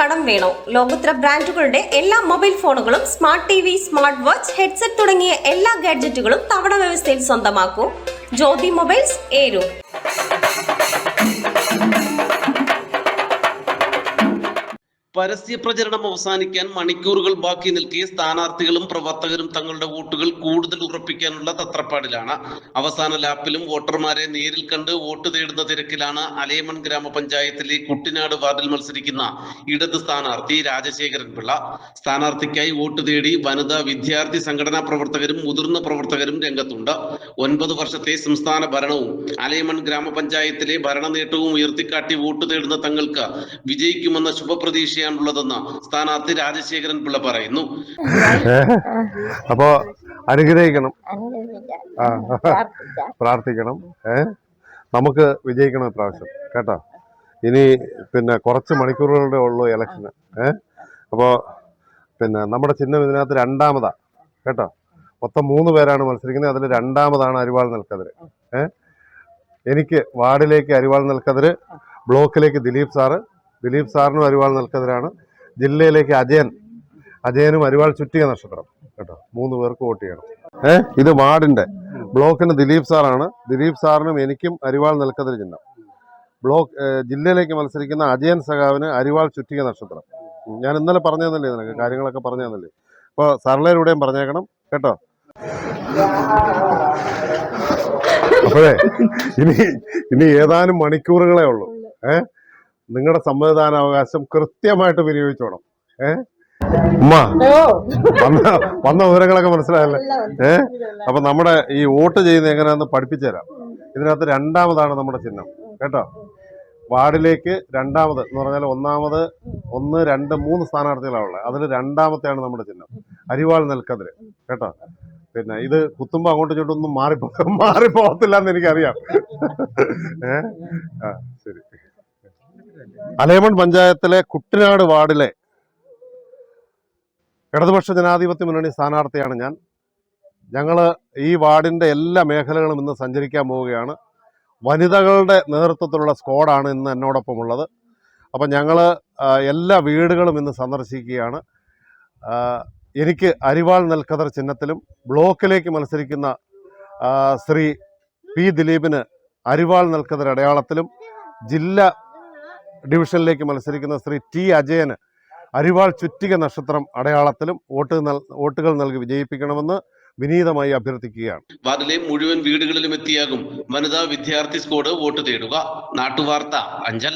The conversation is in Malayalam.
കടം വേണോ? ലോകോത്തര ബ്രാൻഡുകളുടെ എല്ലാ മൊബൈൽ ഫോണുകളും smart T V, smart watch, headset തുടങ്ങിയ എല്ലാ ഗാഡ്ജറ്റുകളും തവണ വ്യവസ്ഥയിൽ സ്വന്തമാക്കൂ. ജ്യോതി മൊബൈൽസ്, ഏരൂർ. പരസ്യ പ്രചരണം അവസാനിക്കാൻ മണിക്കൂറുകൾ ബാക്കി നിൽക്കെ സ്ഥാനാർത്ഥികളും പ്രവർത്തകരും തങ്ങളുടെ വോട്ടുകൾ കൂടുതൽ ഉറപ്പിക്കാനുള്ള തത്രപ്പാടിലാണ്. അവസാന ലാപ്പിലും വോട്ടർമാരെ നേരിൽ കണ്ട് വോട്ട് തേടുന്ന തിരക്കിലാണ് അലേമൺ ഗ്രാമപഞ്ചായത്തിലെ കുട്ടിനാട് വാർഡിൽ മത്സരിക്കുന്ന ഇടത് സ്ഥാനാർത്ഥി രാജശേഖരൻ പിള്ള. സ്ഥാനാർത്ഥിക്കായി വോട്ട് തേടി വനിതാ വിദ്യാർത്ഥി സംഘടനാ പ്രവർത്തകരും മുതിർന്ന പ്രവർത്തകരും രംഗത്തുണ്ട്. 9 വർഷത്തെ സംസ്ഥാന ഭരണവും അലേമൺ ഗ്രാമപഞ്ചായത്തിലെ ഭരണ നേട്ടവും ഉയർത്തിക്കാട്ടി വോട്ട് തേടുന്ന തങ്ങൾക്ക് വിജയിക്കുമെന്ന ശുഭപ്രതീക്ഷ ുള്ളതെന്ന് സ്ഥാനാർത്ഥി രാജശേഖരൻ പിള്ള പറയുന്നു. അപ്പോ അനുഗ്രഹിക്കണം, പ്രാർത്ഥിക്കണം. നമുക്ക് വിജയിക്കണം ഇപ്രാവശ്യം കേട്ടോ. ഇനി പിന്നെ കുറച്ച് മണിക്കൂറുകളുടെ ഉള്ളൂ ഇലക്ഷന്. അപ്പോ പിന്നെ നമ്മുടെ ചിഹ്നം ഇതിനകത്ത് രണ്ടാമതാ കേട്ടോ. മൊത്തം 3 പേരാണ് മത്സരിക്കുന്നത്. അതിൽ രണ്ടാമതാണ് അരിവാൾ നെൽക്കതിര്. എനിക്ക് വാർഡിലേക്ക് അരിവാൾ നെൽക്കതിര്, ബ്ലോക്കിലേക്ക് ദിലീപ് സാറിനും അരിവാൾ നെൽക്കതിരാണ്. ജില്ലയിലേക്ക് അജയനും അരിവാൾ ചുറ്റിക നക്ഷത്രം കേട്ടോ. 3 പേർക്ക് വോട്ട് ചെയ്യണം. ഇത് വാർഡിന്റെ. ബ്ലോക്കിന് ദിലീപ് സാറാണ്. ദിലീപ് സാറിനും എനിക്കും അരിവാൾ നെൽക്കതിര് ചിഹ്നം. ജില്ലയിലേക്ക് മത്സരിക്കുന്ന അജയൻ സഖാവിന് അരിവാൾ ചുറ്റിക നക്ഷത്രം. ഞാൻ ഇന്നലെ പറഞ്ഞു തന്നല്ലേ നിനക്ക്, കാര്യങ്ങളൊക്കെ പറഞ്ഞു തന്നല്ലേ. അപ്പോൾ സർലയിലൂടെയും പറഞ്ഞേക്കണം കേട്ടോ. അപ്പോഴേ ഇനി ഏതാനും മണിക്കൂറുകളേ ഉള്ളൂ. നിങ്ങളുടെ സമ്മതിദാനാവകാശം കൃത്യമായിട്ട് വിനിയോഗിച്ചോണം. ഉമ്മ വന്ന വിവരങ്ങളൊക്കെ മനസ്സിലായല്ലേ? അപ്പൊ നമ്മുടെ ഈ വോട്ട് ചെയ്യുന്നത് എങ്ങനെയാണെന്ന് പഠിപ്പിച്ചു തരാം. ഇതിനകത്ത് രണ്ടാമതാണ് നമ്മുടെ ചിഹ്നം കേട്ടോ. വാർഡിലേക്ക് രണ്ടാമത് എന്ന് പറഞ്ഞാൽ ഒന്നാമത് 1, 2, 3 സ്ഥാനാർത്ഥികളാണുള്ളത്. അതിൽ രണ്ടാമത്തെയാണ് നമ്മുടെ ചിഹ്നം അരിവാൾ നെൽക്കതിര് കേട്ടോ. പിന്നെ ഇത് കുത്തുമ്പോ അങ്ങോട്ടും ഇങ്ങോട്ടൊന്നും മാറിപ്പോകത്തില്ല എന്ന് എനിക്കറിയാം. ശരി. അലേമൺ പഞ്ചായത്തിലെ കുട്ടിനാട് വാർഡിലെ ഇടതുപക്ഷ ജനാധിപത്യ മുന്നണി സ്ഥാനാർത്ഥിയാണ് ഞാൻ. ഞങ്ങള് ഈ വാർഡിന്റെ എല്ലാ മേഖലകളും ഇന്ന് സഞ്ചരിക്കാൻ പോവുകയാണ്. വനിതകളുടെ നേതൃത്വത്തിലുള്ള സ്ക്വാഡാണ് ഇന്ന് എന്നോടൊപ്പം ഉള്ളത്. അപ്പം ഞങ്ങൾ എല്ലാ വീടുകളും ഇന്ന് സന്ദർശിക്കുകയാണ്. എനിക്ക് അരിവാൾ നെൽക്കതിർ ചിഹ്നത്തിലും ബ്ലോക്കിലേക്ക് മത്സരിക്കുന്ന ശ്രീ പി ദിലീപിന് അരിവാൾ നെൽക്കതിർ അടയാളത്തിലും, ജില്ലാ ഡിവിഷനിലേക്ക് മത്സരിക്കുന്ന ശ്രീ ടി അജയന് അരിവാൾ ചുറ്റിക നക്ഷത്രം അടയാളത്തിലും വോട്ടുകൾ നൽകി വിജയിപ്പിക്കണമെന്ന് വിനീതമായി അഭ്യർത്ഥിക്കുകയാണ്. വാർഡിലെ മുഴുവൻ വീടുകളിലും എത്തിയാകും വനിതാ വിദ്യാർത്ഥി സ്ക്വാഡ് വോട്ട് തേടുക. നാട്ടുവാർത്ത, അഞ്ചൽ.